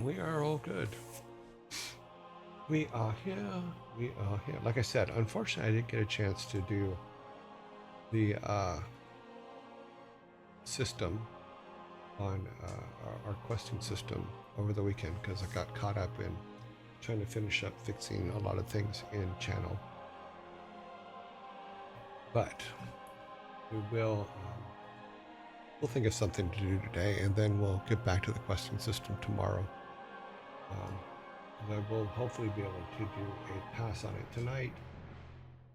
We are all good. We are here. We are here. Like I said, unfortunately, I didn't get a chance to do the system on our questing system over the weekend because I got caught up in trying to finish up fixing a lot of things in channel. But we will we'll think of something to do today, and then we'll get back to the questing system tomorrow. I will hopefully be able to do a pass on it tonight,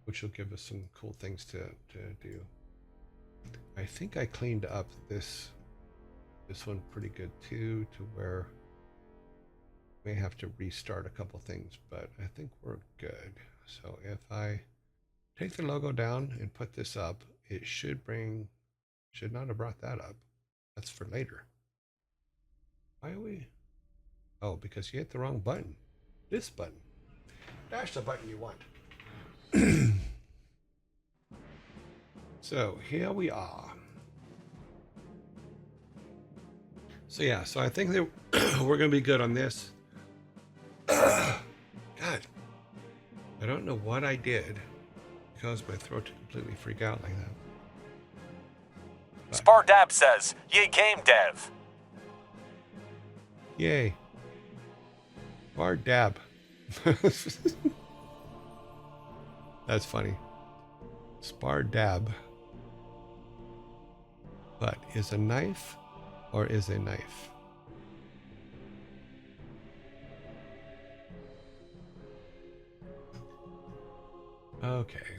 which will give us some cool things to do. I think I cleaned up this one pretty good too, to where I may have to restart a couple things, but I think we're good. So if I take the logo down and put this up, it should not have brought that up. That's for later. Why are we? Oh, because you hit the wrong button. This button. That's the button you want. So here we are. So yeah, so I think that we're going to be good on this. God, I don't know what I did to cause my throat to completely freak out like that. Spardab says, "Yay game dev." Yay. Spardab. That's funny. Spardab. But is a knife or is a knife? Okay.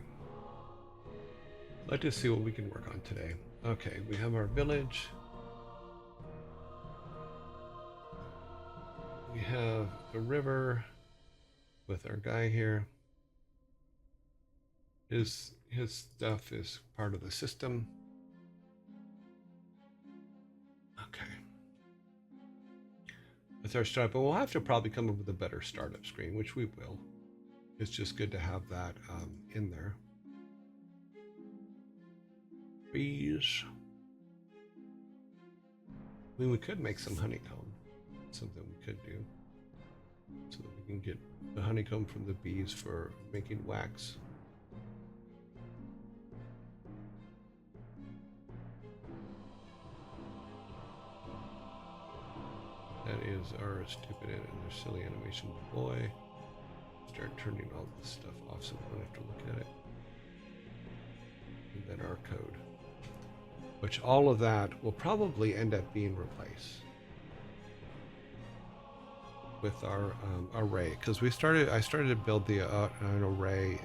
Let's just see what we can work on today. Okay, we have our village. We have the river with our guy here. His stuff is part of the system. Okay. That's our start, but we'll have to probably come up with a better startup screen, which we will. It's just good to have that in there. Bees. I mean, we could make some honeycomb. Something we could do, so that we can get the honeycomb from the bees for making wax. That is our stupid and silly animation boy. Start turning all this stuff off so we don't have to look at it. And then our code, which all of that will probably end up being replaced with our array, because I started to build the an array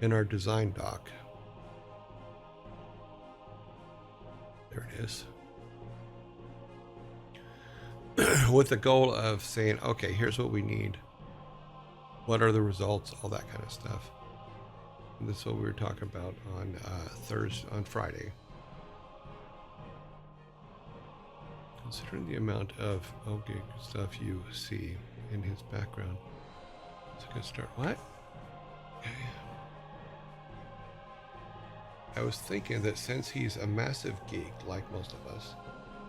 in our design doc. There it is. With the goal of saying, okay, here's what we need. What are the results? All that kind of stuff. And this is what we were talking about on Friday. Considering the amount of OGIG stuff you see in his background, it's a good start. What? Okay. I was thinking that since he's a massive geek, like most of us,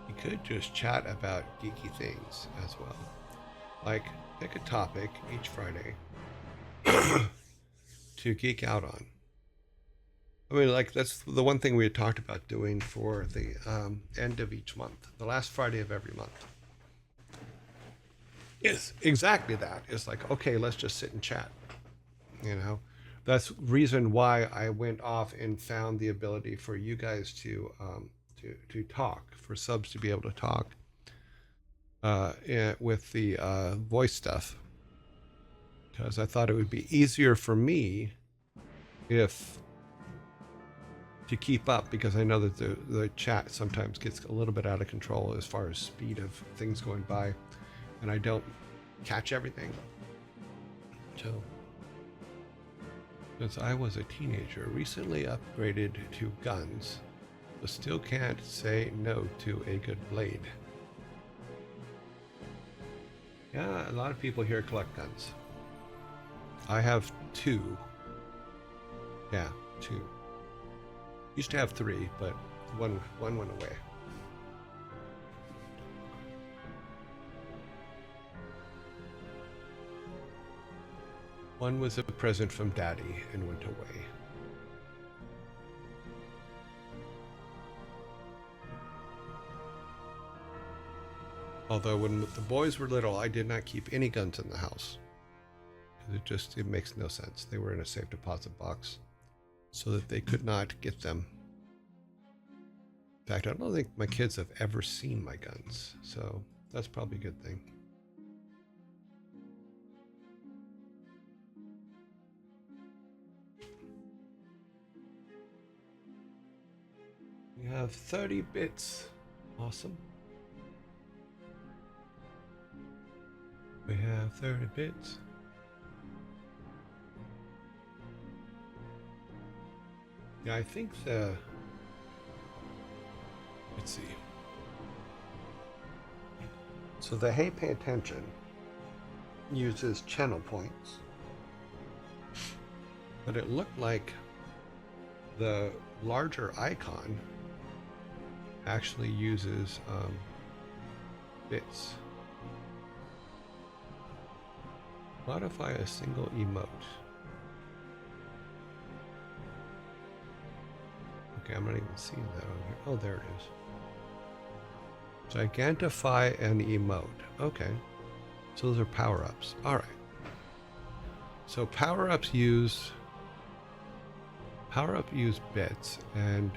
he could just chat about geeky things as well. Like, pick a topic each Friday to geek out on. I mean, like, that's the one thing we had talked about doing for the end of each month, the last Friday of every month. Is exactly that. It's like, okay, let's just sit and chat. You know, that's reason why I went off and found the ability for you guys to talk, for subs to be able to talk with the voice stuff, because I thought it would be easier for me to keep up, because I know that the chat sometimes gets a little bit out of control as far as speed of things going by, and I don't catch everything. So, since I was a teenager, recently upgraded to guns, but still can't say no to a good blade. Yeah, a lot of people here collect guns. I have 2. Yeah, 2. Used to have 3, but one went away. One was a present from Daddy and went away. Although when the boys were little, I did not keep any guns in the house. It makes no sense. They were in a safe deposit box so that they could not get them. In fact, I don't think my kids have ever seen my guns, so that's probably a good thing. We have 30 bits. Awesome. We have 30 bits. Yeah, I think let's see. So the Hey Pay Attention uses channel points, but it looked like the larger icon actually uses bits. Modify a single emote. Okay, I'm not even seeing that on here. Oh, there it is. Gigantify an emote. Okay. So those are power-ups. All right. So power-ups use bits, and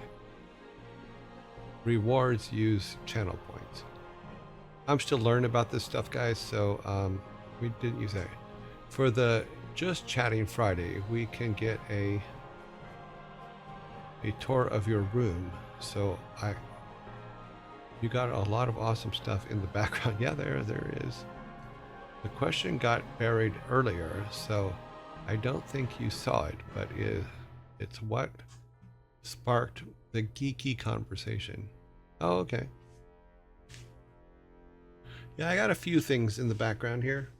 rewards use channel points. I'm still learning about this stuff, guys, so we didn't use that. For the Just Chatting Friday, we can get a tour of your room. So you got a lot of awesome stuff in the background. Yeah, there is. The question got buried earlier, so I don't think you saw it, but it's what sparked the geeky conversation. Oh, okay. Yeah, I got a few things in the background here.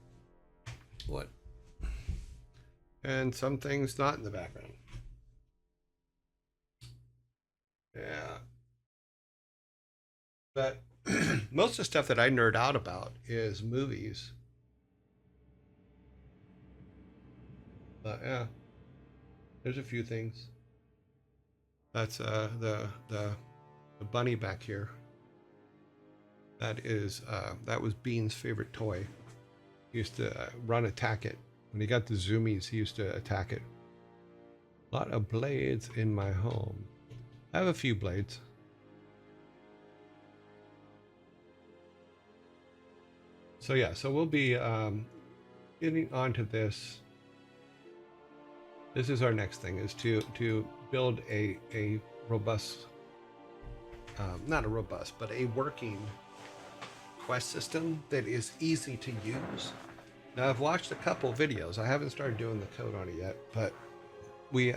What? And some things not in the background. Yeah. But most of the stuff that I nerd out about is movies. But yeah, there's a few things. That's the bunny back here. That was Bean's favorite toy. He used to attack it. When he got the zoomies, he used to attack it. A lot of blades in my home. I have a few blades. So yeah, so we'll be getting onto this. This is our next thing, is to build a robust, not a robust, but a working quest system that is easy to use. Now I've watched a couple videos. I haven't started doing the code on it yet, but we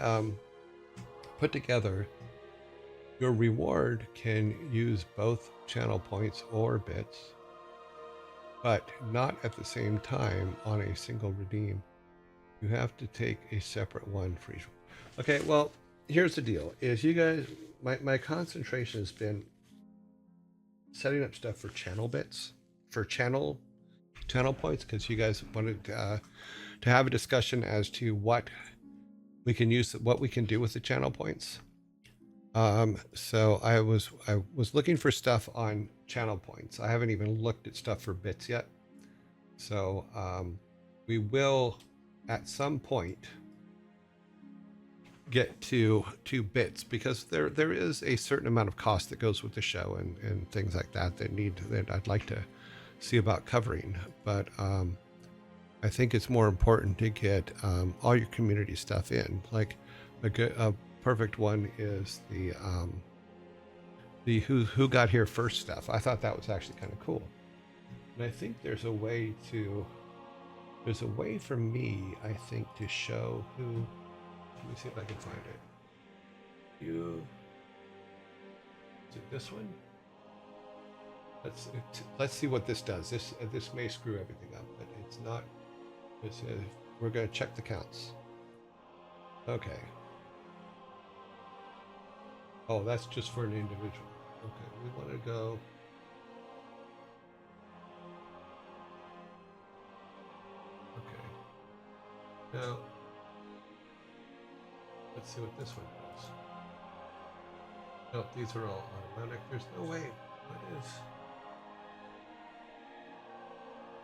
put together your reward can use both channel points or bits, but not at the same time on a single redeem. You have to take a separate one for each one. Okay, well, here's the deal. Is you guys, my concentration has been setting up stuff for channel bits, for channel points, because you guys wanted to have a discussion as to what we can use, what we can do with the channel points. So I was looking for stuff on channel points. I haven't even looked at stuff for bits yet. So we will at some point get to bits, because there is a certain amount of cost that goes with the show and things like that that I'd like to see about covering. But I think it's more important to get all your community stuff in. Like a perfect one is the who got here first stuff. I thought that was actually kind of cool, and I think there's a way for me, I think, to show who. Let me see if I can find it. Is it this one? Let's see what this does. This may screw everything up, but it's not. We're going to check the counts. Okay. Oh, that's just for an individual. Okay, we want to go. Now, let's see what this one does. Nope, these are all automatic. There's no way. What is?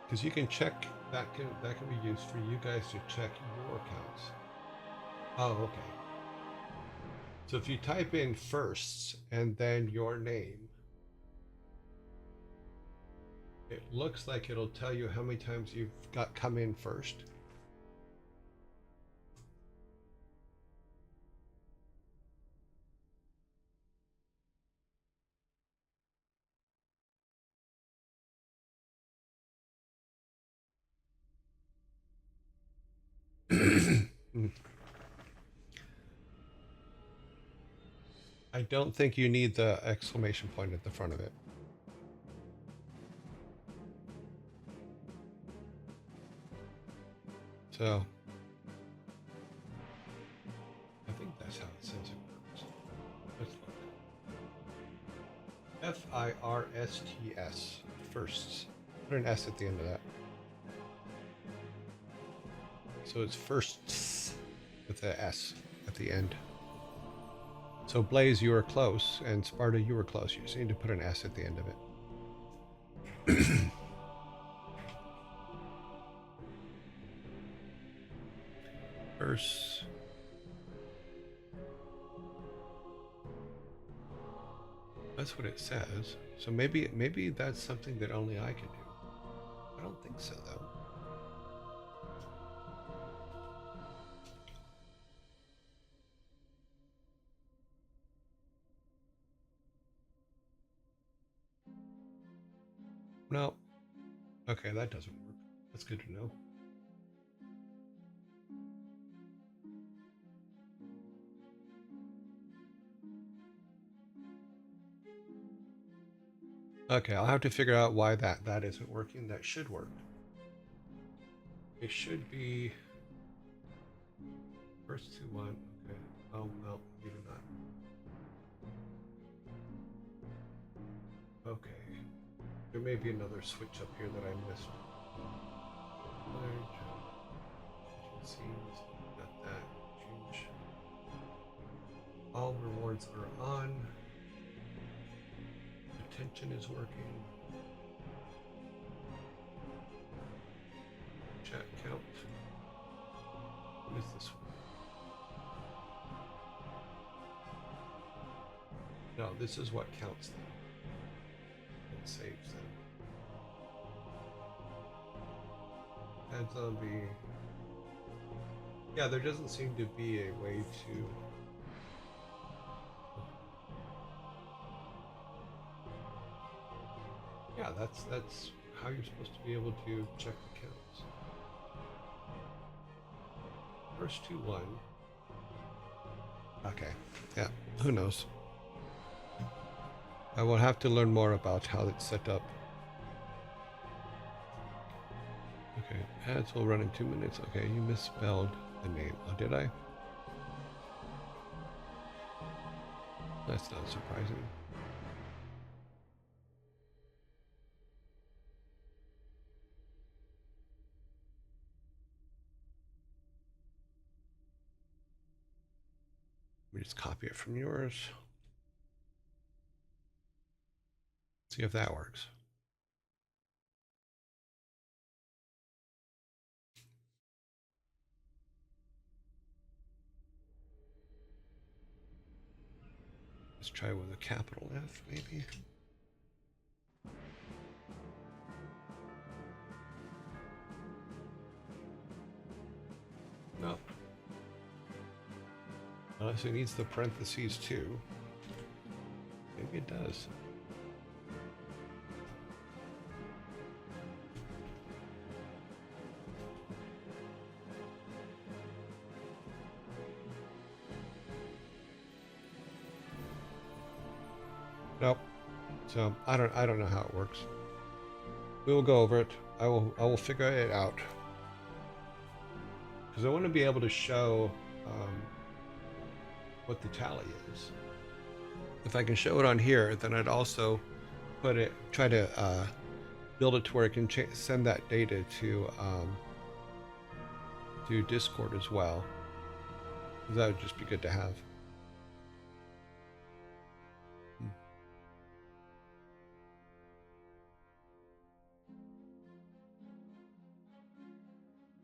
Because you can check that can be used for you guys to check your accounts. Oh, okay. So if you type in firsts and then your name, it looks like it'll tell you how many times you've got come in first. I don't think you need the exclamation point at the front of it. So I think that's how it says it works. Let's look. Firsts. Firsts. Put an S at the end of that. So it's firsts with a S at the end. So Blaze, you were close, and Sparta, you were close. You just need to put an S at the end of it. First. That's what it says. So maybe that's something that only I can do. I don't think so though. No. Okay, that doesn't work. That's good to know. Okay, I'll have to figure out why that isn't working. That should work. It should be first 2-1. Okay. Oh no, you do not. Okay. There may be another switch up here that I missed. Scenes, got that. Change. All rewards are on. Attention is working. Chat count. What is this one? No, this is what counts them. It saves them. Add zombie. Yeah, there doesn't seem to be a way to. Yeah, that's how you're supposed to be able to check the counts. First 2-1. Okay. Yeah. Who knows? I will have to learn more about how it's set up. Okay. Ads will run in 2 minutes. Okay, you misspelled the name. Oh, did I? That's not surprising. Let me just copy it from yours. See if that works. Let's try with a capital F, maybe. No. Unless it needs the parentheses too. Maybe it does. Nope. So I don't know how it works. We will go over it. I will figure it out. Because I want to be able to show what the tally is. If I can show it on here, then I'd also try to build it to where it can send that data to to Discord as well. That would just be good to have.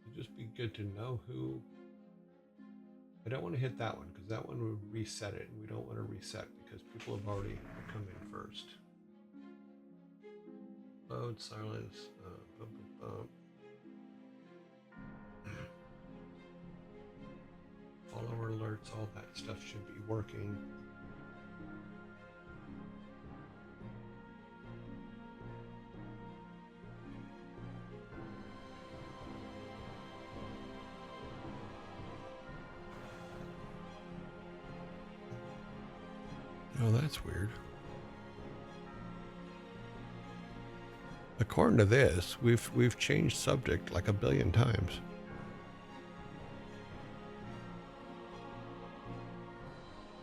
It'd just be good to know who. I don't want to hit that one because that one would reset it, and we don't want to reset because people have already come in first. Load, silence, follower alerts, all that stuff should be working. Oh, that's weird. According to this, we've changed subject like a billion times.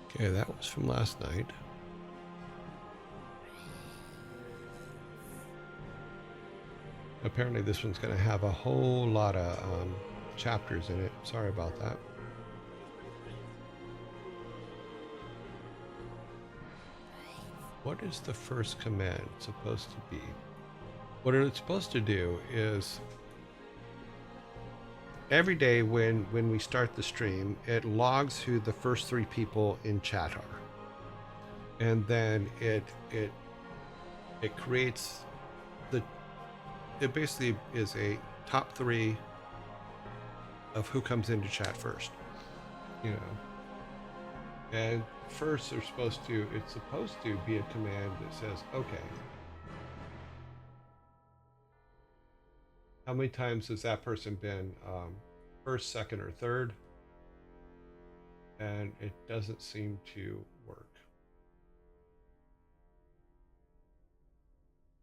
Okay, that was from last night. Apparently this one's going to have a whole lot of chapters in it. Sorry about that. What is the first command supposed to be? What it's supposed to do is every day when we start the stream, it logs who the first 3 people in chat are, and then it creates it basically is a top 3 of who comes into chat first, you know. And first it's supposed to be a command that says, okay, how many times has that person been first, second, or third? And it doesn't seem to work.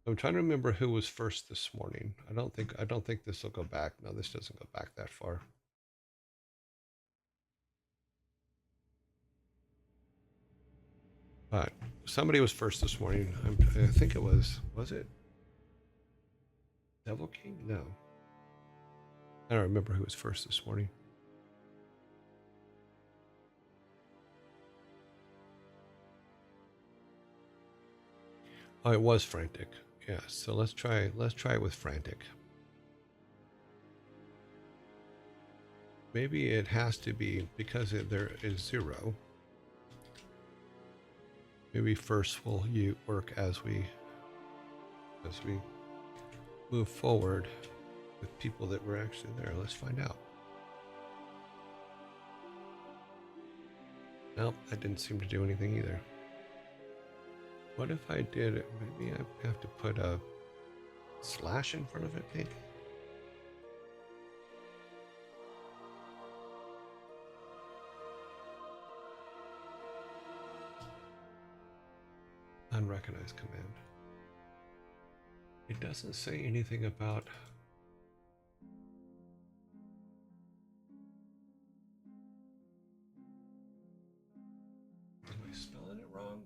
I'm trying to remember who was first this morning. I don't think this will go back. No, this doesn't go back that far. But somebody was first this morning. I think it was it Devil King? No. I don't remember who was first this morning. Oh, it was Frantic. Yeah, so let's try it with Frantic. Maybe it has to be because there is 0. Maybe first will work as we move forward with people that were actually there. Let's find out. Nope, that didn't seem to do anything either. What if I did it? Maybe I have to put a slash in front of it, maybe? Unrecognized command. It doesn't say anything about... Am I spelling it wrong?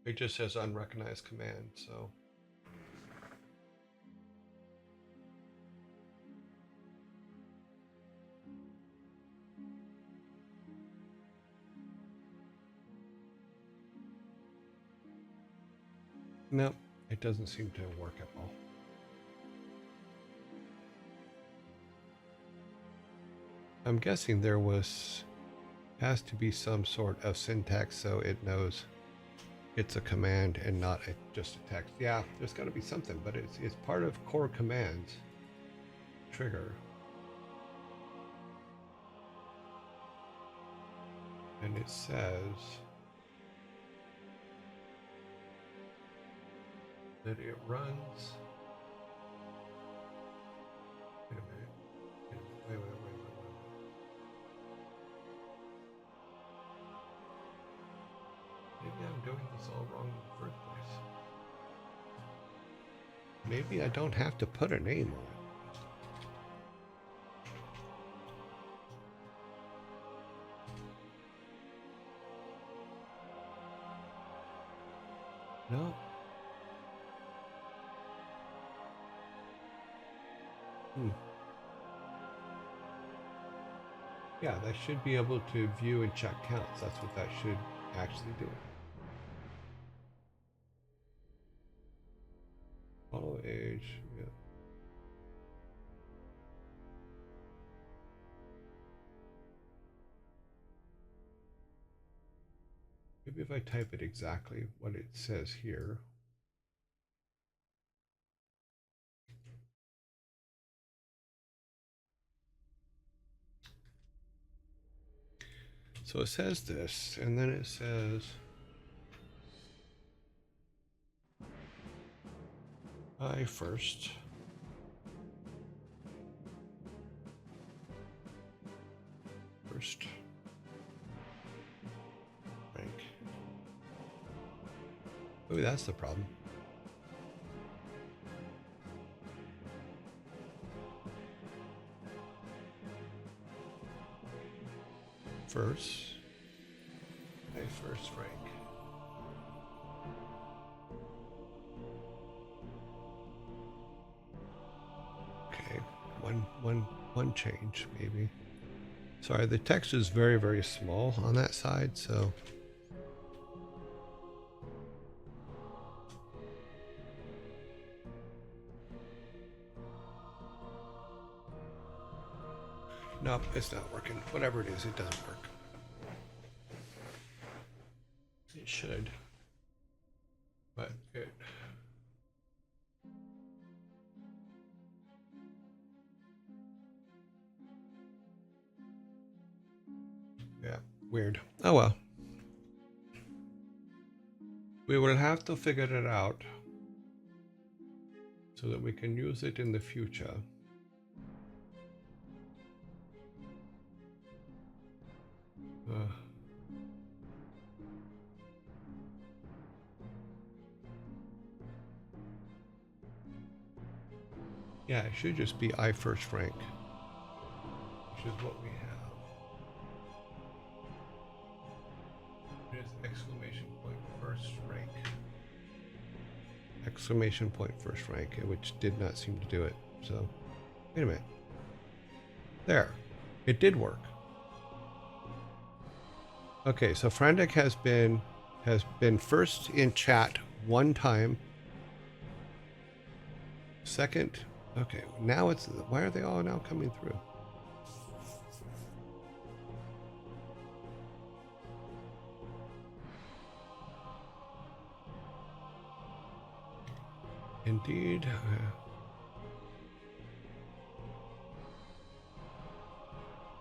It just says unrecognized command, so... Nope, it doesn't seem to work at all. I'm guessing there has to be some sort of syntax so it knows it's a command and not just a text. Yeah, there's got to be something, but it's part of core commands. Trigger. And it says that it runs. Wait a minute. Wait. Maybe I'm doing this all wrong in the first place. Maybe I don't have to put a name on it. No. Hmm. Yeah, that should be able to view and check counts. That's what that should actually do. Follow age. Yeah. Maybe if I type it exactly what it says here. So it says this, and then it says I first. First rank. Maybe that's the problem. First. I first rank. Okay, one change maybe. Sorry, the text is very, very small on that side, so. Nope, it's not working. Whatever it is, it doesn't work. It should. But it. Yeah, weird. Oh well. We will have to figure it out so that we can use it in the future. Yeah, it should just be I first rank, which is what we have. It is exclamation point first rank. Exclamation point first rank, which did not seem to do it. So, wait a minute. There, it did work. Okay, so Frantic has been first in chat one time. Second, okay, now it's, why are they all now coming through? Indeed.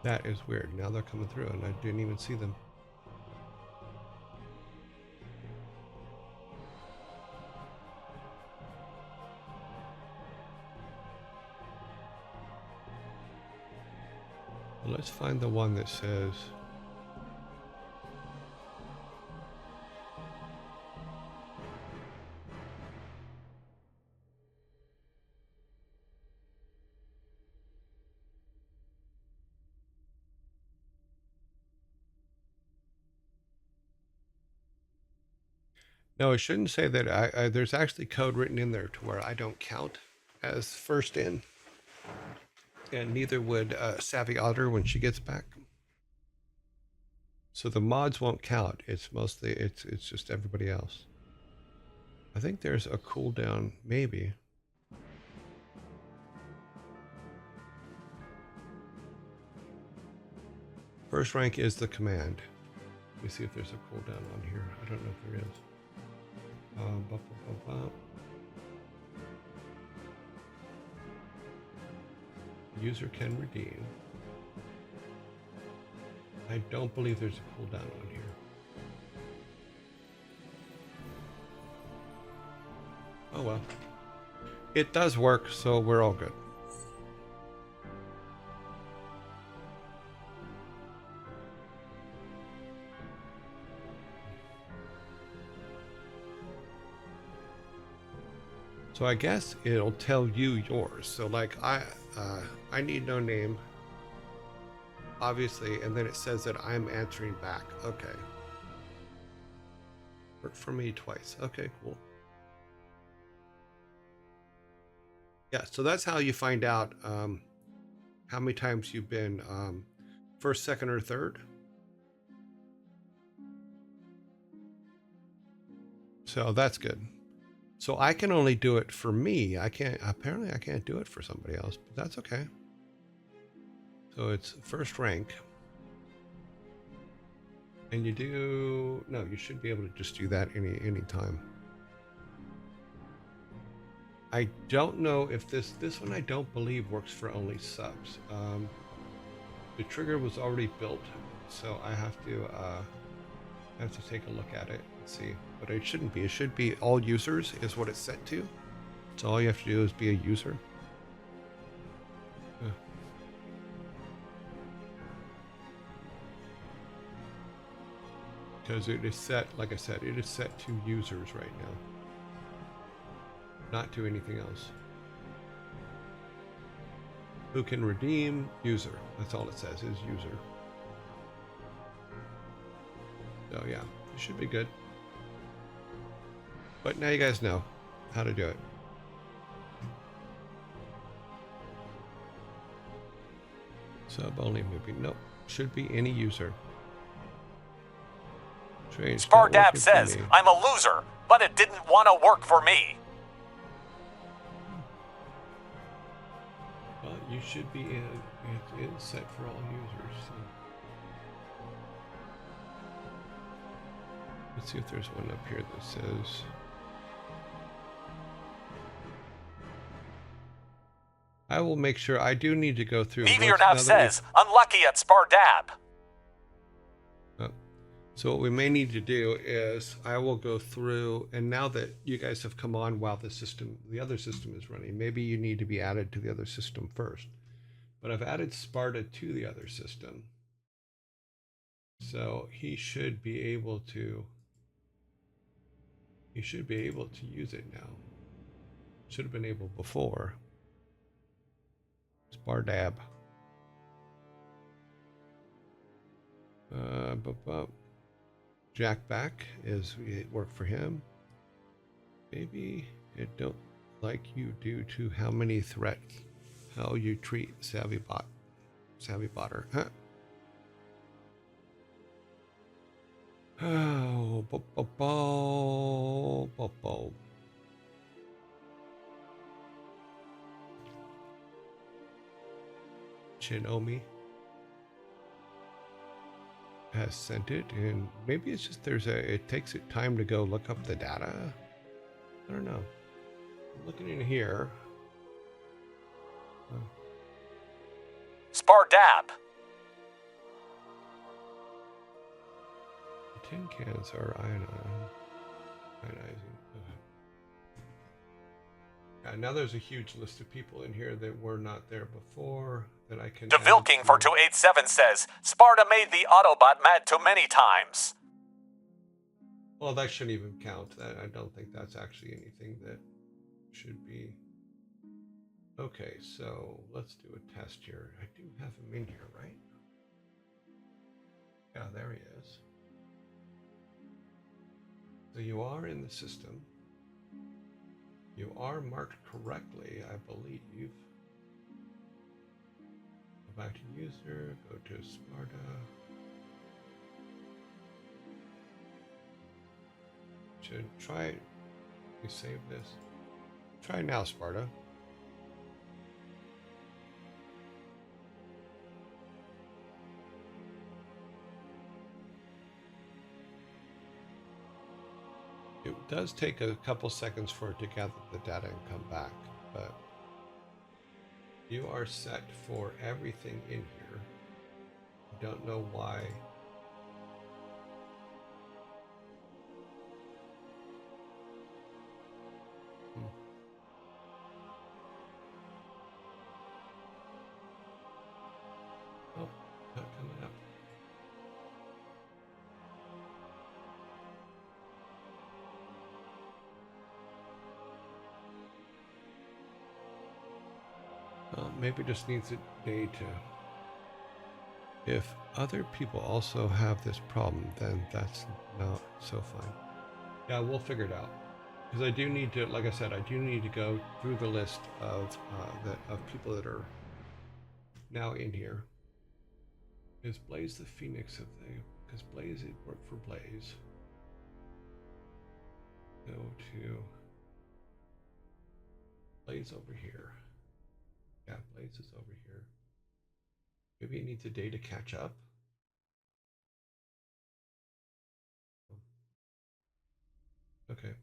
That is weird. Now they're coming through and I didn't even see them. Well, let's find the one that says no, it shouldn't say that. There's actually code written in there to where I don't count as first in, and neither would Savvy Otter when she gets back. So the mods won't count. It's mostly it's just everybody else. I think there's a cooldown, maybe. First rank is the command. Let me see if there's a cooldown on here. I don't know if there is. User can redeem. I don't believe there's a cooldown on here. Oh well. It does work, so we're all good. So I guess it'll tell you yours. So like I need no name, obviously, and then it says that I'm answering back. Okay. Worked for me twice. Okay, cool. Yeah, so that's how you find out how many times you've been first, second, or third. So that's good. So I can only do it for me. I can't do it for somebody else, but that's okay. So it's first rank. And you should be able to just do that any time. I don't know if this one I don't believe works for only subs. The trigger was already built, so I have to take a look at it and see. But it shouldn't be. It should be all users is what it's set to. So all you have to do is be a user. Because it is set, like I said, it is set to users right now. Not to anything else. Who can redeem? User. That's all it says is user. So yeah, it should be good. But now you guys know how to do it. Sub only movie. Nope. Should be any user. Strange. Spardab says, I'm a loser, but it didn't want to work for me. Well, you should be in. It is set for all users. So. Let's see if there's one up here that says. I will make sure. I do need to go through. Meteor now says, unlucky at Spardab. So what we may need to do is I will go through, and now that you guys have come on while the other system is running, maybe you need to be added to the other system first. But I've added Sparta to the other system. So he should be able to use it now. Should have been able before. Spardab. Jack back is it worked for him. Maybe it don't like you due to how many threats, how you treat savvy botter. Huh? Oh, Shinomi has sent it, and maybe it's just it takes it time to go look up the data. I don't know. I'm looking in here. Spardab. The tin cans are ionizing. Now there's a huge list of people in here that were not there before that I can. DeVilking for 287 says, Sparta made the Autobot mad too many times. Well, that shouldn't even count. I don't think that's actually anything that should be. Okay, so let's do a test here. I do have him in here, right? Yeah, there he is. So you are in the system. You are marked correctly, I believe. Go back to user, go to Sparta. Should try, let me save this. Try now, Sparta. It does take a couple seconds for it to gather the data and come back, but you are set for everything in here. I don't know why. Oh, not coming up. Maybe it just needs a day to. If other people also have this problem, then that's not so fine. Yeah, we'll figure it out. because I do need to, like I said, I do need to go through the list of people that are now in here. Is Blaze the Phoenix of the? Because Blaze, it worked for Blaze. Go to Blaze over here. Yeah, Blaze is over here. Maybe it needs a day to catch up. Okay.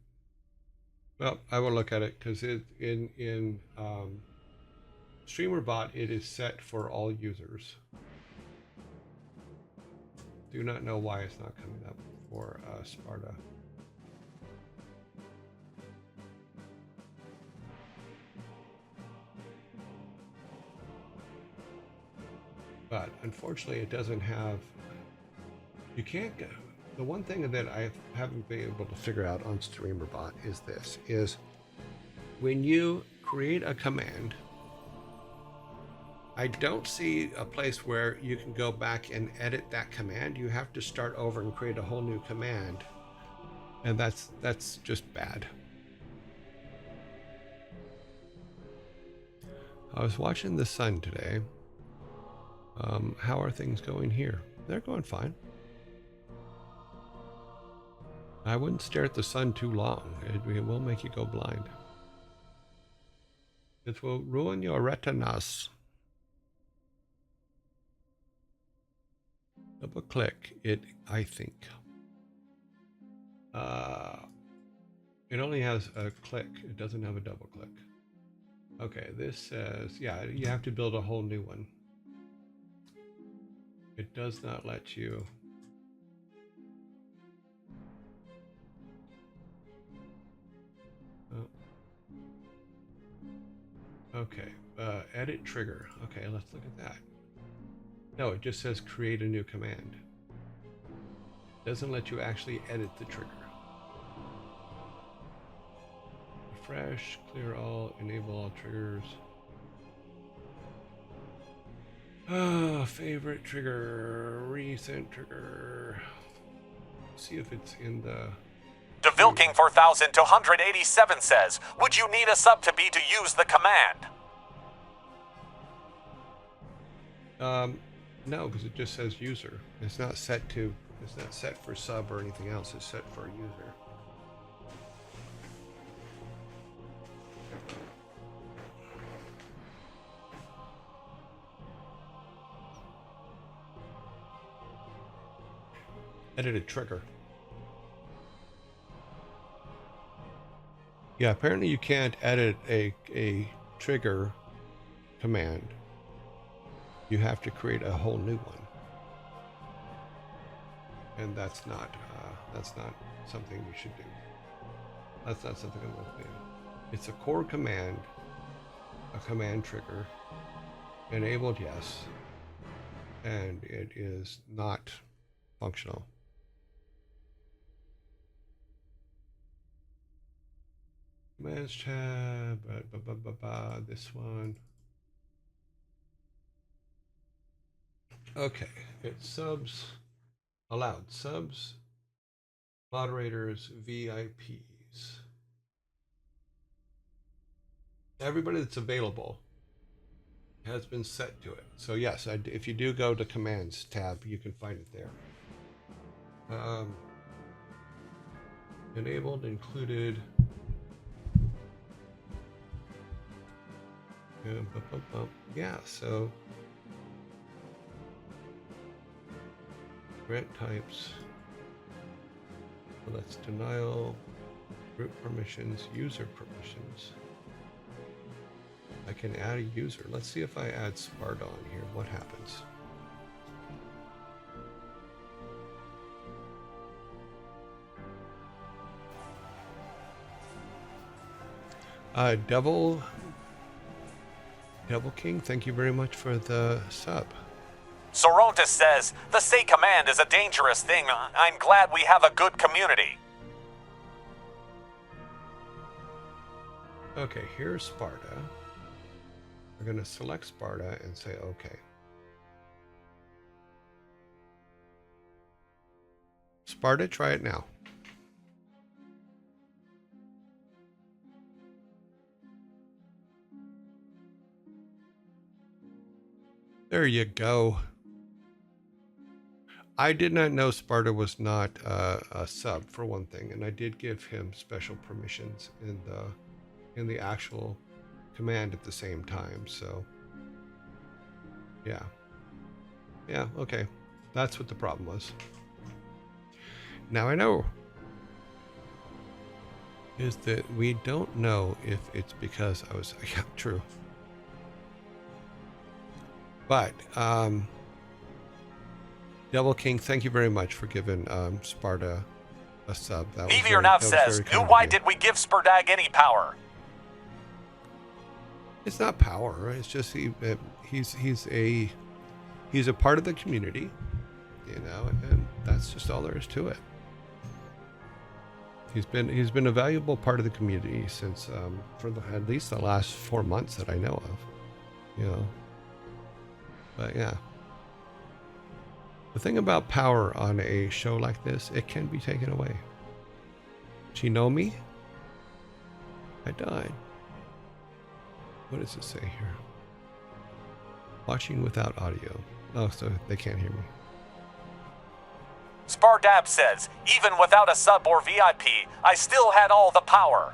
Well, I will look at it because in StreamerBot it is set for all users. Do not know why it's not coming up for Sparta. But unfortunately, it doesn't have. You can't go. The one thing that I haven't been able to figure out on StreamerBot is this: is when you create a command, I don't see a place where you can go back and edit that command. You have to start over and create a whole new command, and that's just bad. I was watching the sun today. How are things going here? They're going fine. I wouldn't stare at the sun too long. It will make you go blind. It will ruin your retinas. Double click it, I think. It only has a click. It doesn't have a double click. Okay, this says, yeah, you have to build a whole new one. It does not let you. Oh. Okay, edit trigger. Okay, let's look at that. No, it just says create a new command. It doesn't let you actually edit the trigger. Refresh, clear all, enable all triggers. Favorite trigger, recent trigger. See if it's in the. DeVilking 4287 says, would you need a sub to be to use the command? No, because it just says user. It's not set to. It's not set for sub or anything else. It's set for user. Edit a trigger. Yeah, apparently you can't edit a trigger command. You have to create a whole new one, and that's not something you should do. That's not something I'm going to do. It's a core command, a command trigger, enabled yes, and it is not functional. Commands tab, this one. Okay, it's subs, allowed subs, moderators, VIPs. Everybody that's available has been set to it. So yes, if you do go to commands tab, you can find it there. Enabled, included. Yeah, so grant types. So that's denial, group permissions, user permissions. I can add a user. Let's see if I add Sparta on here. What happens? Devil King, thank you very much for the sub. Sorontis says, the say command is a dangerous thing. I'm glad we have a good community. Okay, here's Sparta. We're going to select Sparta and say okay. Sparta, try it now. There you go. I did not know Sparta was not a sub, for one thing, and I did give him special permissions in the actual command at the same time. So yeah, okay, that's what the problem was. Now I know is that we don't know if it's because I was yeah, true, but Devil King, thank you very much for giving Sparta a sub. Nevier Nav says, why did we give Spardag any power? It's not power. It's just he's a part of the community, you know, and that's just all there is to it. He's been a valuable part of the community since for at least the last 4 months that I know of, you know. But yeah. The thing about power on a show like this, it can be taken away. Shinomi? I died. What does it say here? Watching without audio. Oh, so they can't hear me. Spardab says, even without a sub or VIP, I still had all the power.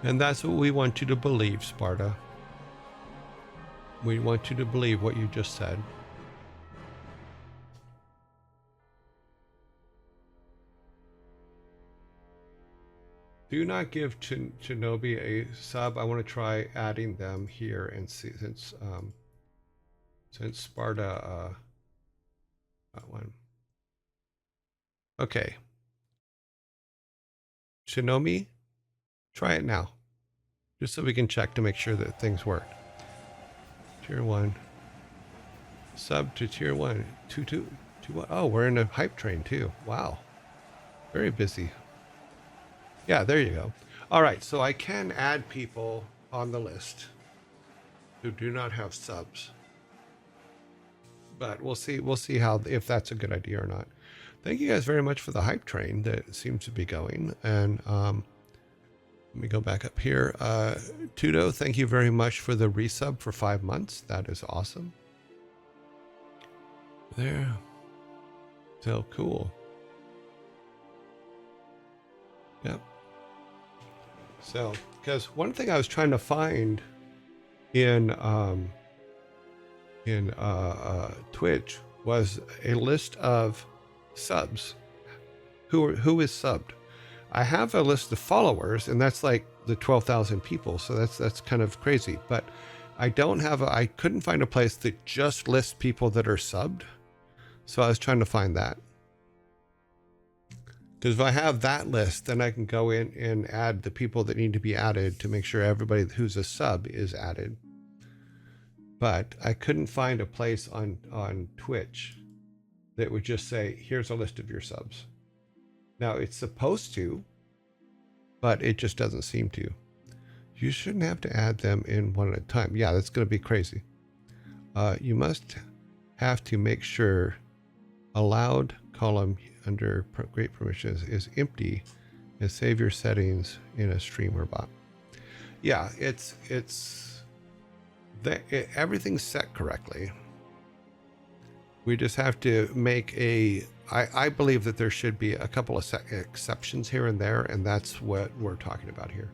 And that's what we want you to believe, Sparta. We want you to believe what you just said. Do not give Shinobi a sub. I want to try adding them here and see since Sparta got one. Okay. Shinobi, try it now. Just so we can check to make sure that things work. Tier 1. Sub to tier 1. 2. Oh, we're in a hype train too. Wow. Very busy. Yeah, there you go. All right, so I can add people on the list who do not have subs. But we'll see how if that's a good idea or not. Thank you guys very much for the hype train that seems to be going. And let me go back up here. Tudo, thank you very much for the resub for 5 months. That is awesome. There. So cool. Yep. So, because one thing I was trying to find in Twitch was a list of subs. Who is subbed? I have a list of followers, and that's like the 12,000 people. So that's kind of crazy. But I couldn't find a place that just lists people that are subbed. So I was trying to find that. Because if I have that list, then I can go in and add the people that need to be added to make sure everybody who's a sub is added. But I couldn't find a place on Twitch that would just say, here's a list of your subs. Now, it's supposed to, but it just doesn't seem to. You shouldn't have to add them in one at a time. Yeah, that's going to be crazy. You must have to make sure allowed column under great permissions is empty and save your settings in a streamer bot. Yeah, everything's set correctly. We just have to make I believe that there should be a couple of exceptions here and there, and that's what we're talking about here.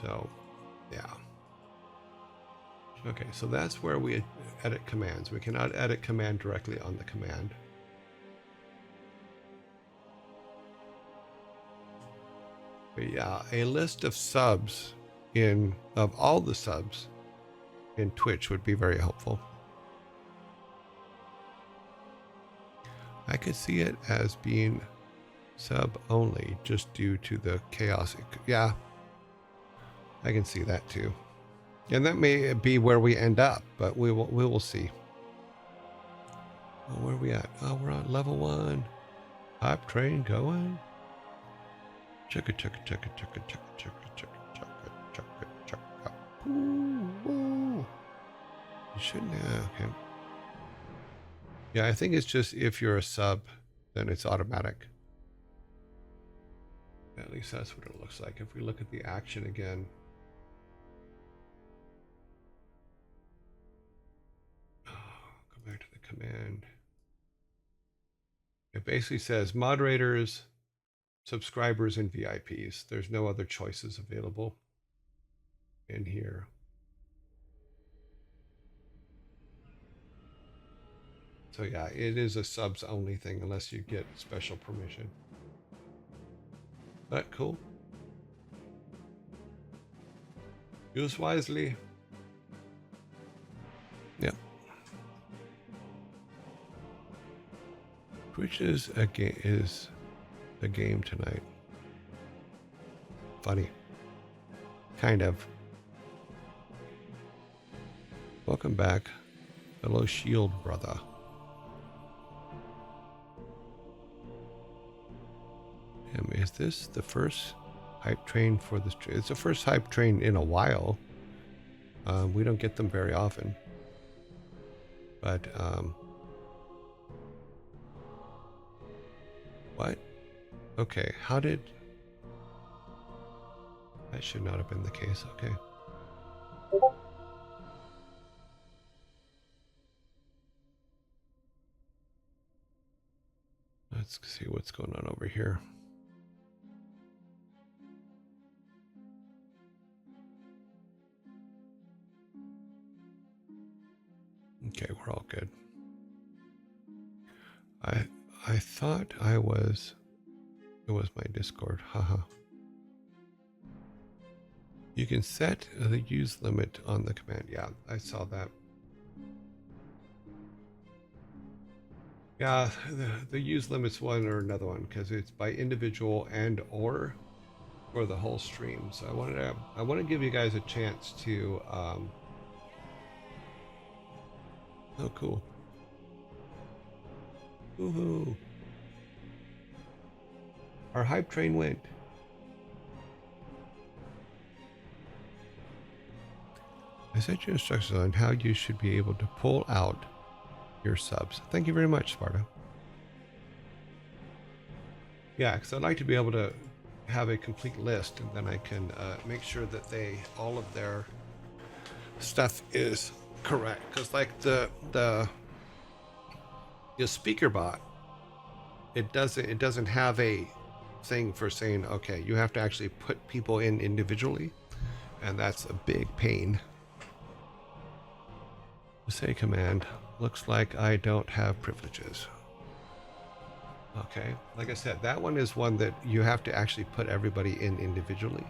So, yeah. Okay, so that's where we edit commands. We cannot edit command directly on the command. But yeah, a list of subs of all the subs in Twitch would be very helpful. I could see it as being sub only just due to the chaos. Yeah, I can see that too. And that may be where we end up, but we will see. Oh, where are we at? Oh, we're on level 1. Hype train going. Chugga chugga chugga chugga chugga chugga chugga chugga chugga chugga. Woo! You shouldn't have. Okay. Yeah, I think it's just if you're a sub, then it's automatic. At least that's what it looks like. If we look at the action again. Go back to the command. It basically says moderators, subscribers, and VIPs. There's no other choices available in here. So yeah, it is a subs only thing unless you get special permission. But cool. Use wisely. Yep. Which is a game tonight. Funny. Kind of. Welcome back, fellow Shield brother. Is this the first hype train for this? It's the first hype train in a while. We don't get them very often. But, what? Okay, how did... That should not have been the case, okay. Let's see what's going on over here. Okay, we're all good. I thought I was... It was my Discord, haha. You can set the use limit on the command. Yeah, I saw that. Yeah, the use limit's one or another one because it's by individual and or for the whole stream. So I want to give you guys a chance to oh, cool. Woohoo. Our hype train went. I sent you instructions on how you should be able to pull out your subs. Thank you very much, Sparta. Yeah, because I'd like to be able to have a complete list, and then I can make sure that all of their stuff is correct. Because like the speaker bot, it doesn't have a thing for saying, okay, you have to actually put people in individually, and that's a big pain. Say command. Looks like I don't have privileges. Okay, like I said, that one is one that you have to actually put everybody in individually.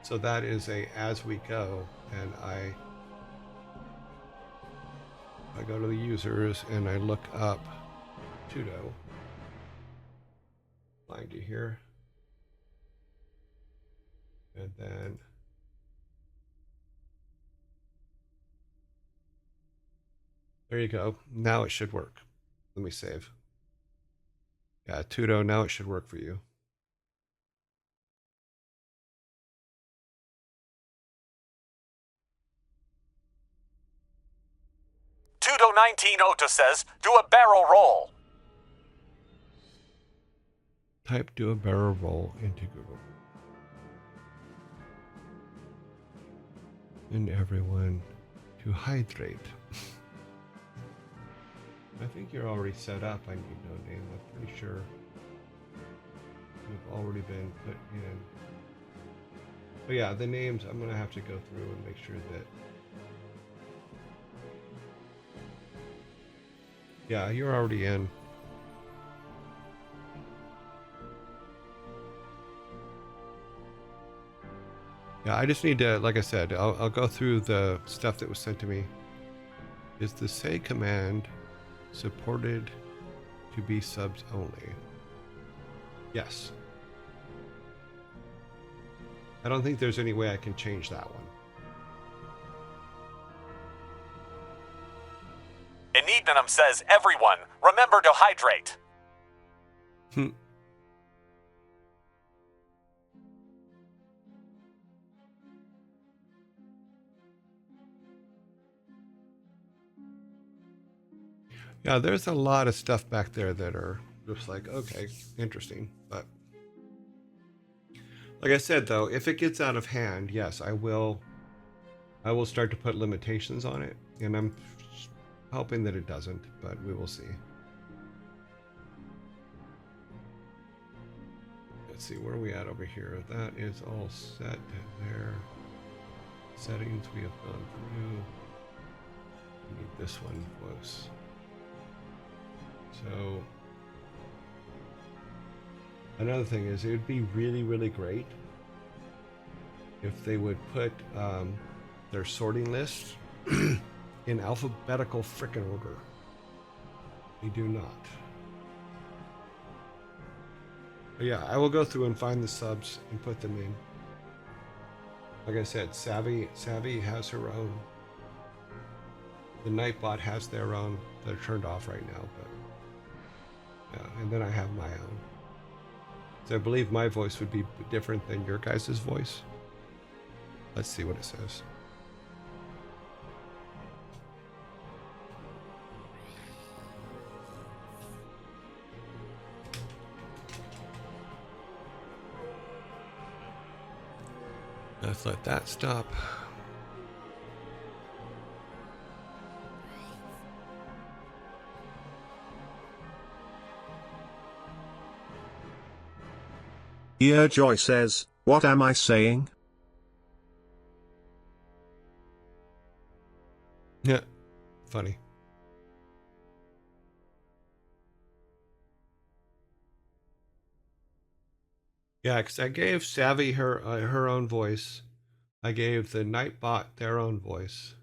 So that is a as we go, and I go to the users and I look up Tudo. Find you here. And then there you go. Now it should work. Let me save. Yeah, Tudo, now it should work for you. Tudo19 Ota says, do a barrel roll. Type do a barrel roll into Google. And everyone to hydrate. I think you're already set up. I need no name. I'm pretty sure you've already been put in. But yeah, the names, I'm going to have to go through and make sure that... Yeah, you're already in. Yeah, I just need to, like I said, I'll go through the stuff that was sent to me. Is the say command supported to be subs only? Yes. I don't think there's any way I can change that one. Enigmanum says, everyone, remember to hydrate. Yeah, there's a lot of stuff back there that are just like, okay, interesting. But like I said, though, if it gets out of hand, yes, I will start to put limitations on it. And I'm hoping that it doesn't, but we will see. Let's see, where are we at over here? That is all set there. Settings we have gone through. We need this one close. So another thing is, it would be really, really great if they would put their sorting list in alphabetical frickin' order. They do not. But yeah, I will go through and find the subs and put them in. Like I said, Savvy has her own. The Nightbot has their own. They're turned off right now, but yeah, and then I have my own. So I believe my voice would be different than your guys' voice. Let's see what it says. Let's let that stop. Ear Joy says, "What am I saying?" Yeah, funny. Yeah, because I gave Savvy her own voice. I gave the Nightbot their own voice.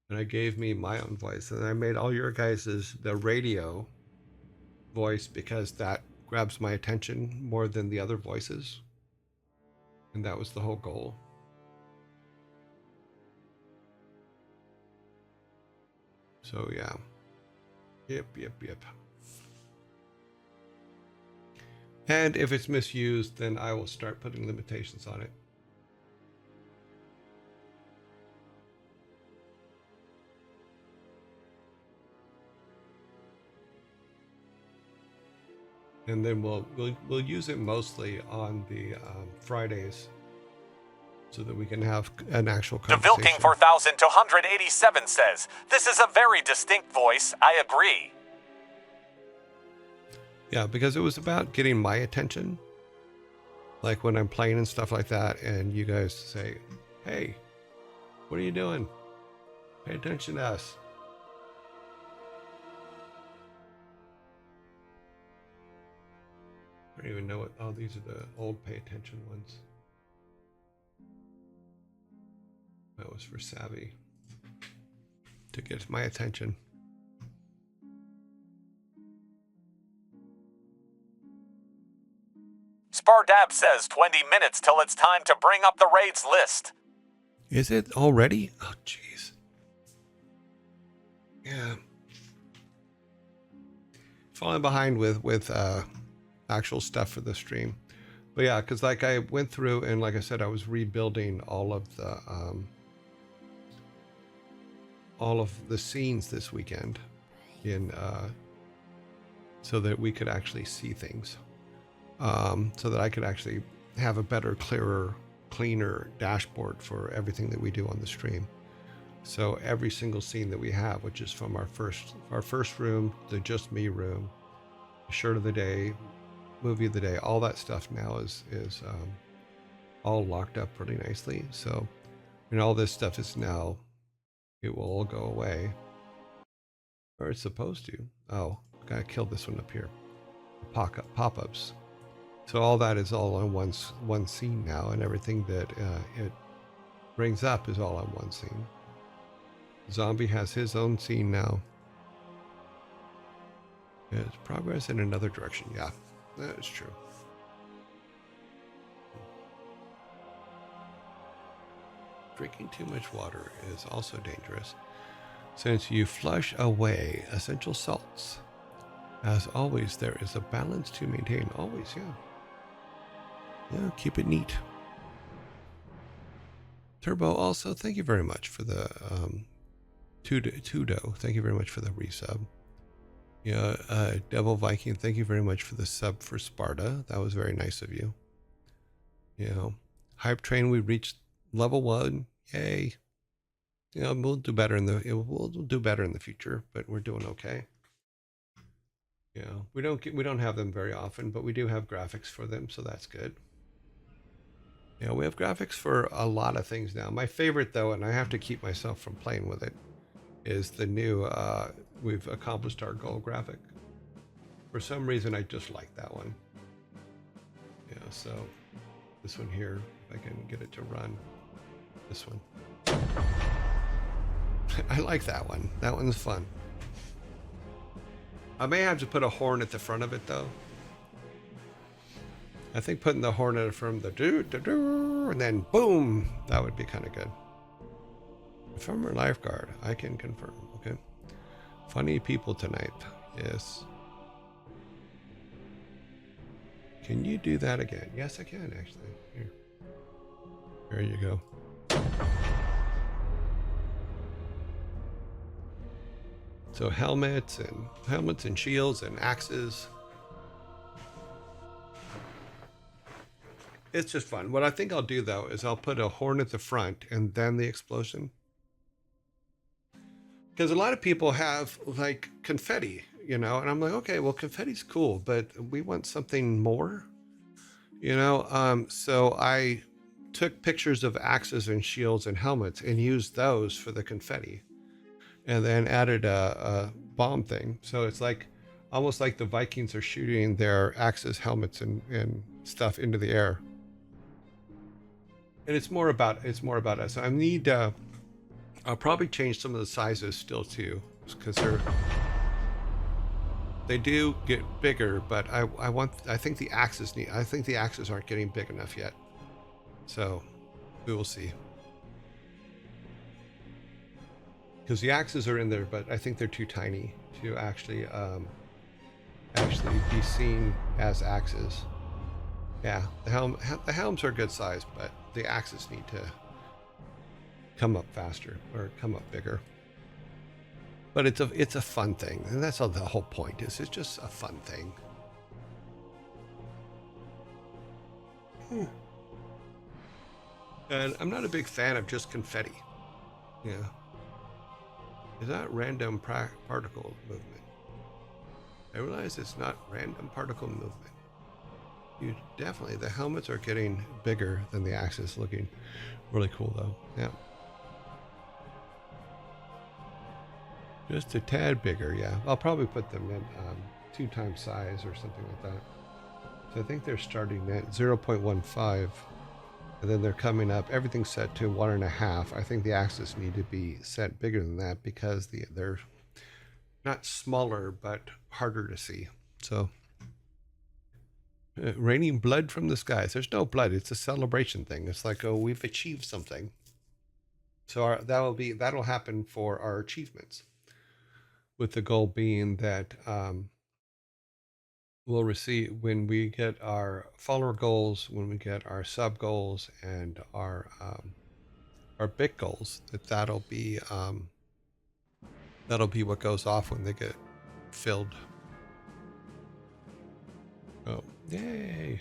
And I gave me my own voice. And I made all your guys' the radio voice because that grabs my attention more than the other voices. And that was the whole goal. So yeah. Yep. And if it's misused, then I will start putting limitations on it. And then we'll use it mostly on the Fridays, so that we can have an actual conversation. DeVilking 4287 says, "This is a very distinct voice. I agree." Yeah, because it was about getting my attention. Like when I'm playing and stuff like that, and you guys say, "Hey, what are you doing? Pay attention to us." I don't even know what. Oh, these are the old pay attention ones. That was for Savvy to get my attention. Spardab says 20 minutes till it's time to bring up the raids list. Is it already? Oh, jeez. Yeah. Falling behind with actual stuff for the stream. But yeah, because like I went through and like I said, I was rebuilding all of the scenes this weekend in so that we could actually see things. So that I could actually have a better, clearer, cleaner dashboard for everything that we do on the stream. So every single scene that we have, which is from our first room, the Just Me room, shirt of the day, movie of the day, all that stuff now is all locked up pretty nicely. So, and all this stuff is now, it will all go away, or it's supposed to. Oh, gotta kill this one up here. Pop-ups. So all that is all on one scene now, and everything that it brings up is all on one scene. Zombie has his own scene now. It's progress in another direction. Yeah, that is true. Drinking too much water is also dangerous, since you flush away essential salts. As always, there is a balance to maintain. Always, yeah. Yeah, keep it neat. Turbo, also, thank you very much for the Tudo. Thank you very much for the resub. Yeah, Devil Viking, thank you very much for the sub for Sparta. That was very nice of you. You know, Hype Train, we reached level 1. Yay. we'll do better in the we'll do better in the future, but we're doing okay. We don't have them very often, but we do have graphics for them, so that's good. We have graphics for a lot of things now. My favorite though, and I have to keep myself from playing with it, is the new we've accomplished our goal graphic. For some reason I just like that one. So this one here, if I can get it to run. This one. I like that one. That one's fun. I may have to put a horn at the front of it though. I think putting the horn at it from the do and then boom, that would be kind of good. Former lifeguard, I can confirm. Okay. Funny people tonight. Yes. Can you do that again? Yes, I can actually. Here. There you go. So helmets and shields and axes. It's just fun. What I think I'll do though is I'll put a horn at the front and then the explosion. Because a lot of people have like confetti, and I'm like, okay, well, confetti's cool, but we want something more, so I took pictures of axes and shields and helmets and used those for the confetti and then added a bomb thing. So it's like almost like the Vikings are shooting their axes, helmets and stuff into the air. And it's more about us. I need I'll probably change some of the sizes still too, because they do get bigger, but I think the axes aren't getting big enough yet. So we will see. Because the axes are in there, but I think they're too tiny to actually be seen as axes. Yeah, the helms are good size, but the axes need to come up faster or come up bigger. But it's a fun thing, and that's all the whole point is. It's just a fun thing. And I'm not a big fan of just confetti. Yeah. Is that random particle movement? I realize it's not random particle movement. The helmets are getting bigger than the axes, looking really cool though. Yeah. Just a tad bigger, yeah. I'll probably put them in 2 times size or something like that. So I think they're starting at 0.15, and then they're coming up. Everything's set to 1.5. I think the axes need to be set bigger than that because they're not smaller, but harder to see. So raining blood from the skies. There's no blood. It's a celebration thing. It's like, oh, we've achieved something. So that'll happen for our achievements, with the goal being that we'll receive, when we get our follower goals, when we get our sub goals and our big goals, that'll be what goes off when they get filled. Oh, yay.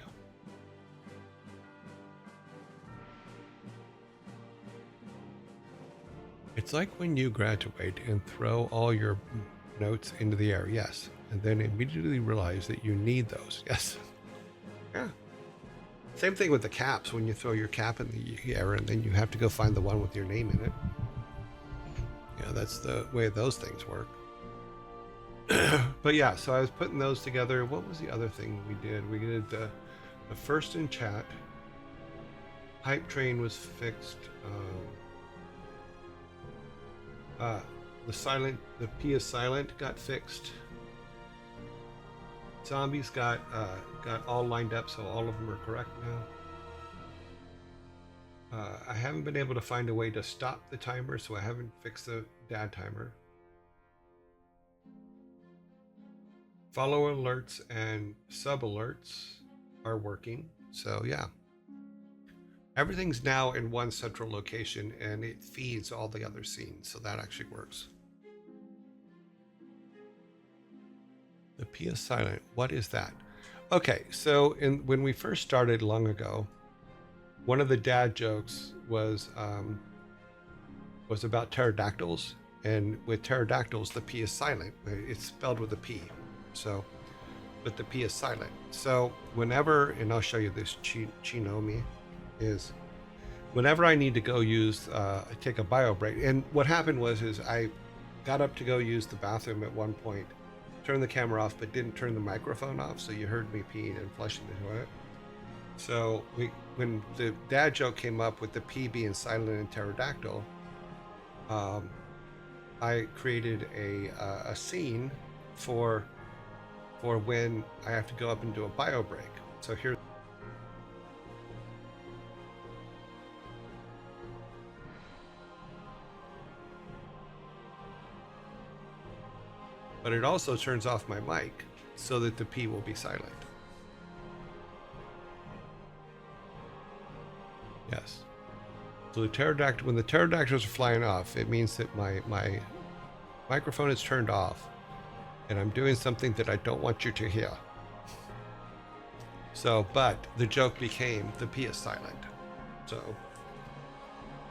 It's like when you graduate and throw all your notes into the air, yes, and then immediately realize that you need those, yes. Yeah. Same thing with the caps, when you throw your cap in the air and then you have to go find the one with your name in it. Yeah, that's the way those things work. But yeah, so I was putting those together. What was the other thing we did? We did the first in chat. Hype train was fixed. The P is silent got fixed. Zombies got all lined up, so all of them are correct now. I haven't been able to find a way to stop the timer, so I haven't fixed the dad timer. Follow alerts and sub alerts are working, so yeah. Everything's now in one central location and it feeds all the other scenes, so that actually works. The P is silent. What is that? Okay, so when we first started long ago, one of the dad jokes was was about pterodactyls, and with pterodactyls, the P is silent. It's spelled with a P, so, but the P is silent. So whenever, and I'll show you this Chinomi, is whenever I need to go use, take a bio break. And what happened was, is I got up to go use the bathroom at one point, turned the camera off, but didn't turn the microphone off, so you heard me peeing and flushing the toilet. So when the dad joke came up with the P being silent in pterodactyl, I created a scene for when I have to go up and do a bio break. So here. But it also turns off my mic so that the P will be silent. Yes. So the pterodactyl, when the pterodactyls are flying off, it means that my microphone is turned off and I'm doing something that I don't want you to hear. So, but the joke became the P is silent. So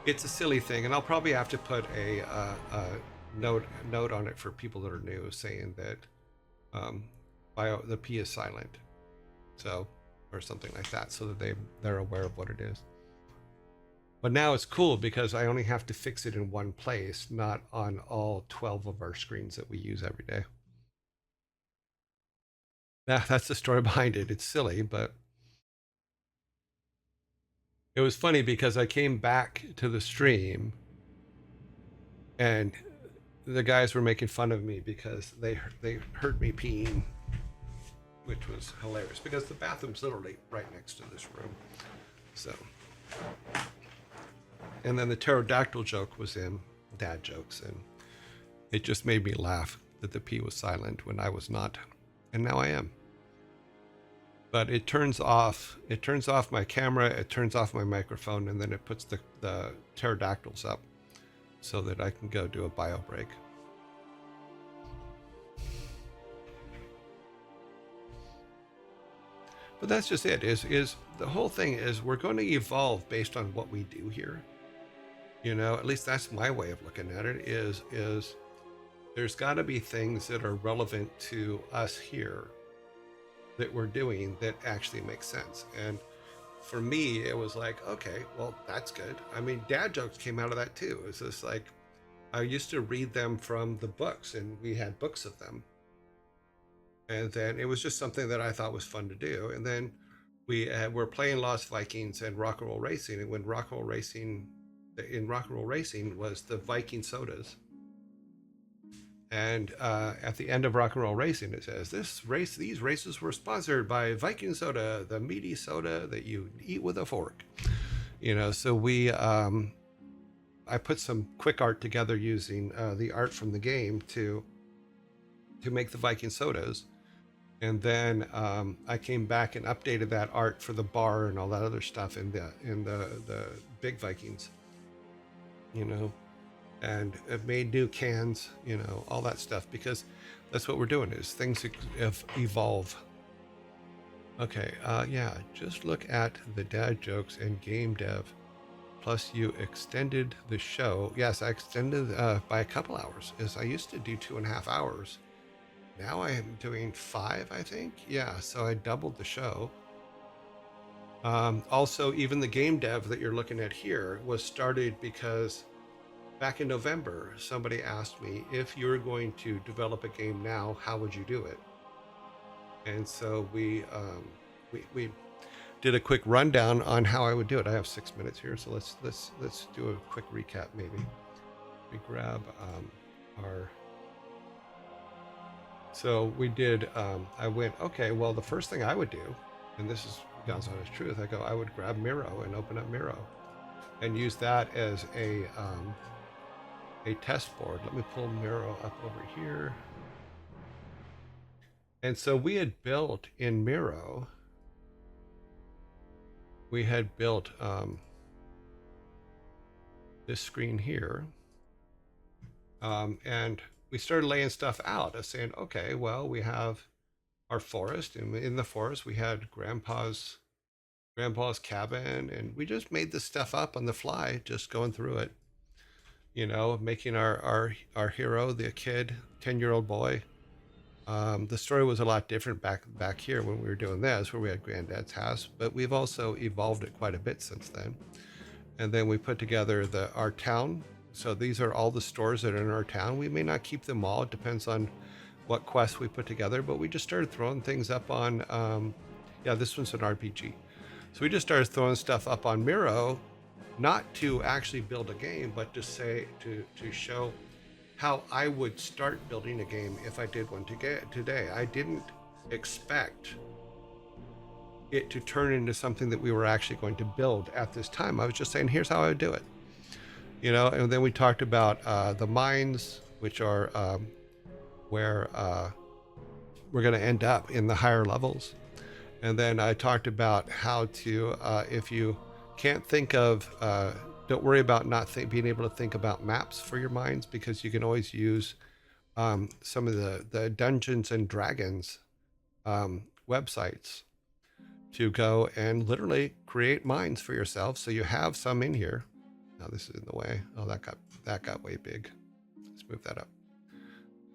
it's a silly thing, and I'll probably have to put a note on it for people that are new, saying that the P is silent, so, or something like that, so that they're aware of what it is. But now it's cool because I only have to fix it in one place, not on all 12 of our screens that we use every day. That's the story behind it. It's silly, but it was funny because I came back to the stream and the guys were making fun of me because they heard me peeing, which was hilarious because the bathroom's literally right next to this room. So, and then the pterodactyl joke was in dad jokes, and it just made me laugh that the P was silent when I was not, and now I am. But it turns off my camera, it turns off my microphone, and then it puts the pterodactyls up so that I can go do a bio break. But that's just it, is the whole thing is we're going to evolve based on what we do here. You know, at least that's my way of looking at it, is there's got to be things that are relevant to us here that we're doing that actually makes sense. And for me, it was like, okay, well, that's good. I mean, dad jokes came out of that too. It's just like, I used to read them from the books, and we had books of them. And then it was just something that I thought was fun to do. And then we're playing Lost Vikings and Rock and Roll Racing. And when in Rock and Roll Racing was the Viking sodas. And at the end of Rock and Roll Racing, it says, these races were sponsored by Viking soda, the meaty soda that you eat with a fork. You know, so I put some quick art together using the art from the game to make the Viking sodas. And then I came back and updated that art for the bar and all that other stuff in the big Vikings, you know, and I've made new cans, you know, all that stuff, because that's what we're doing, is things evolve. Okay, yeah, just look at the dad jokes and game dev. Plus you extended the show. Yes, I extended by a couple hours, as I used to do 2.5 hours. Now I am doing 5, I think. Yeah, so I doubled the show. Also, even the game dev that you're looking at here was started because back in November, somebody asked me, if you're going to develop a game now, how would you do it? And so we did a quick rundown on how I would do it. I have 6 minutes here, so let's do a quick recap. Maybe we grab our. So we did. I went, okay. Well, the first thing I would do, and this is God's honest truth, I would grab Miro and open up Miro, and use that as a test board. Let me pull Miro up over here. And so we had built in Miro. We had built this screen here, and we started laying stuff out of saying, okay, well, we have our forest, and in the forest we had grandpa's cabin, and we just made this stuff up on the fly, just going through it. you know, making our hero, the kid, 10-year-old boy. The story was a lot different back here when we were doing this, where we had Granddad's house, but we've also evolved it quite a bit since then. And then we put together our town. So these are all the stores that are in our town. We may not keep them all. It depends on what quests we put together, but we just started throwing things up on, yeah, this one's an RPG. So we just started throwing stuff up on Miro, not to actually build a game, but to show how I would start building a game if I did one today. I didn't expect it to turn into something that we were actually going to build at this time. I was just saying, here's how I would do it, you know. And then we talked about the mines, which are where we're going to end up in the higher levels. And then I talked about how to, if you can't think of, don't worry about not being able to think about maps for your mines, because you can always use some of the Dungeons and Dragons websites to go and literally create mines for yourself. So you have some in here. Now this is in the way. Oh, that got way big. Let's move that up.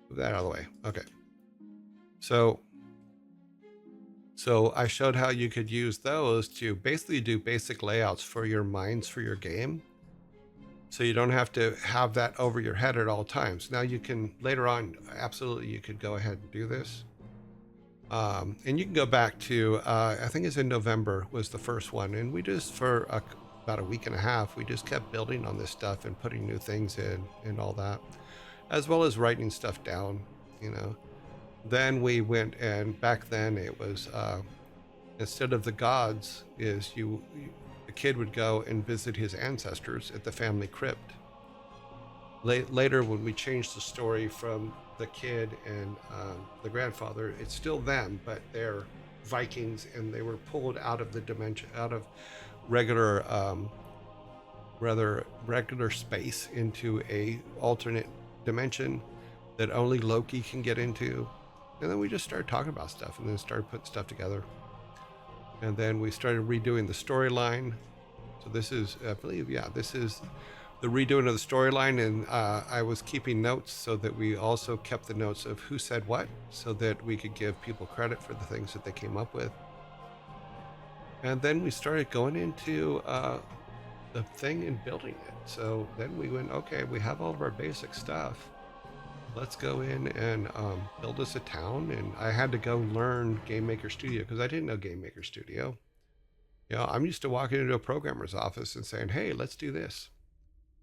Move that out of the way. Okay. So I showed how you could use those to basically do basic layouts for your mines for your game. So you don't have to have that over your head at all times. Now you can, later on, absolutely, you could go ahead and do this. And you can go back to, I think it's in November was the first one. And we just, for about a week and a half, we just kept building on this stuff and putting new things in and all that, as well as writing stuff down, you know. Then we went, and back then it was, instead of the gods, is the kid would go and visit his ancestors at the family crypt. Later, when we changed the story from the kid and the grandfather, it's still them, but they're Vikings, and they were pulled out of the dimension, out of regular, regular space into a alternate dimension that only Loki can get into. And then we just started talking about stuff, and then started putting stuff together. And then we started redoing the storyline. So this is, I believe, yeah, this is the redoing of the storyline. And I was keeping notes so that we also kept the notes of who said what, so that we could give people credit for the things that they came up with. And then we started going into the thing and building it. So then we went, okay, we have all of our basic stuff. Let's go in and build us a town. And I had to go learn Game Maker Studio, because I didn't know Game Maker Studio. You know, I'm used to walking into a programmer's office and saying, hey, let's do this.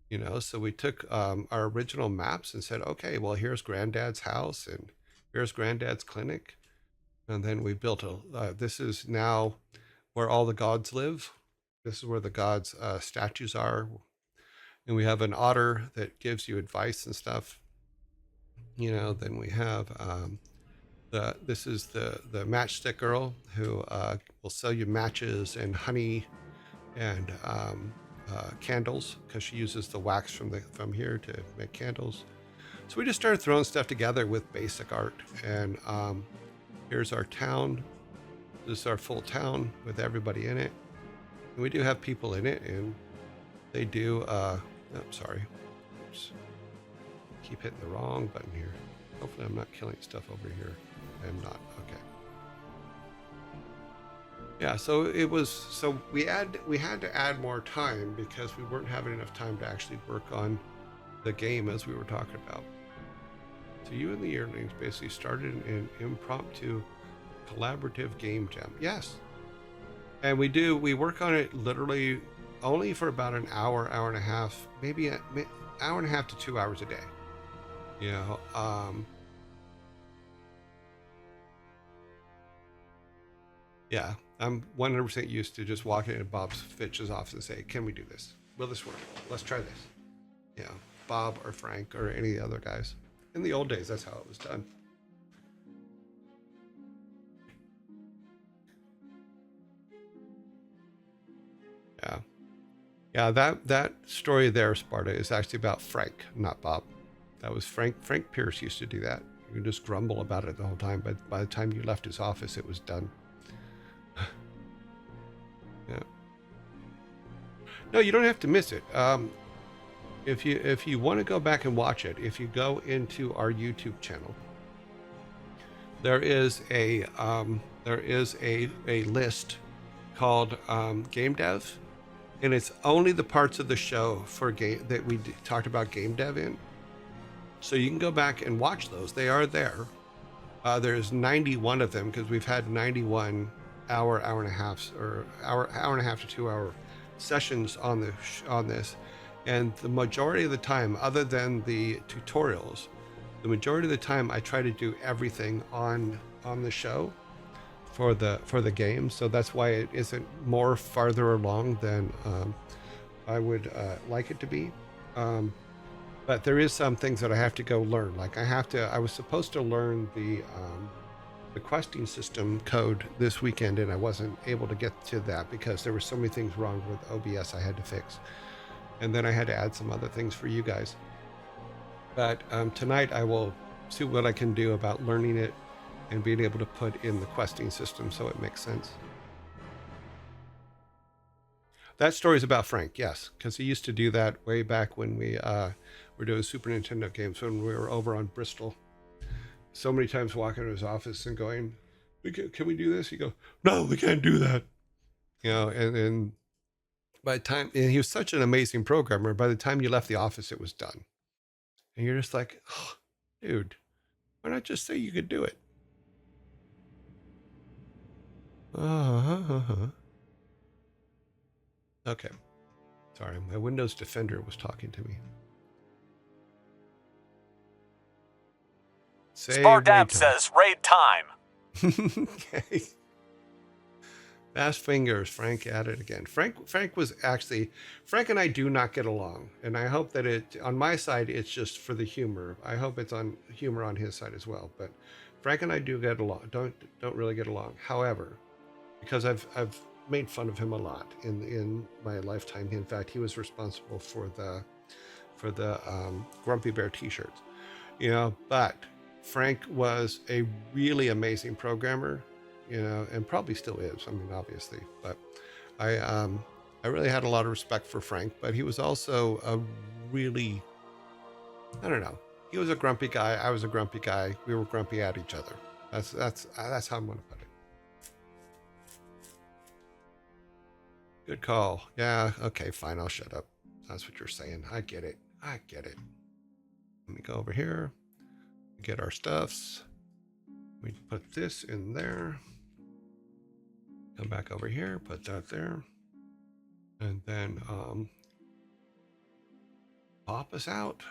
You know, so we took our original maps and said, okay, well, here's Granddad's house and here's Granddad's clinic. And then we built this is now where all the gods live. This is where the gods' statues are. And we have an otter that gives you advice and stuff. You know, then we have this is the matchstick girl who will sell you matches and honey and candles, because she uses the wax from here to make candles. So we just started throwing stuff together with basic art. And here's our town. This is our full town with everybody in it. And we do have people in it, and they do. Sorry. Oops. Keep hitting the wrong button here. Hopefully I'm not killing stuff over here. I'm not. Okay. Yeah, so it was, so we had to add more time because we weren't having enough time to actually work on the game as we were talking about. So You and the Yearlings basically started an impromptu collaborative game jam. Yes. And we work on it literally only for about an hour, hour and a half, maybe an hour and a half to 2 hours a day. You know, yeah, I'm 100% used to just walking into Bob's Fitch's office and say, can we do this? Will this work? Let's try this. Yeah, Bob or Frank or any of the other guys. In the old days, that's how it was done. Yeah. Yeah, that story there, Sparta, is actually about Frank, not Bob. That was Frank. Frank Pierce used to do that. You could just grumble about it the whole time, but by the time you left his office, it was done. Yeah. No, you don't have to miss it. if you want to go back and watch it, if you go into our YouTube channel, there is a list called Game Dev, and it's only the parts of the show for game that we talked about game dev in. So you can go back and watch those. They are there. There's 91 of them because we've had 91 hour and a half or hour and a half to 2 hour sessions on this, and the majority of the time, other than the tutorials, the majority of the time I try to do everything on the show for the game. So that's why it isn't more farther along than I would like it to be. But there is some things that I have to go learn. Like I was supposed to learn the questing system code this weekend, and I wasn't able to get to that because there were so many things wrong with OBS I had to fix. And then I had to add some other things for you guys. But tonight I will see what I can do about learning it and being able to put in the questing system so it makes sense. That story is about Frank, yes, because he used to do that way back when we were doing Super Nintendo games when we were over on Bristol. So many times walking to his office and going, "Can we do this?" He go, "No, we can't do that." You know, and then by the time, and he was such an amazing programmer, by the time you left the office, it was done. And you're just like, oh, dude, why not just say you could do it? Okay. Sorry, my Windows Defender was talking to me. Spardab says raid time. Okay. Fast fingers, Frank at it again. Frank and I do not get along, and I hope that on my side it's just for the humor. I hope it's on humor on his side as well. But Frank and I do get along. Don't really get along. However, because I've made fun of him a lot in my lifetime. In fact, he was responsible for the Grumpy Bear T-shirts. You know, but Frank was a really amazing programmer. You know, and probably still is. I mean, obviously, but I really had a lot of respect for Frank. But he was also a really, I don't know. He was a grumpy guy. I was a grumpy guy. We were grumpy at each other. That's how I'm gonna put it. Good call. Yeah. Okay. Fine. I'll shut up. That's what you're saying. I get it. Let me go over here. Get our stuffs. We put this in there. Come back over here, put that there, and then pop us out.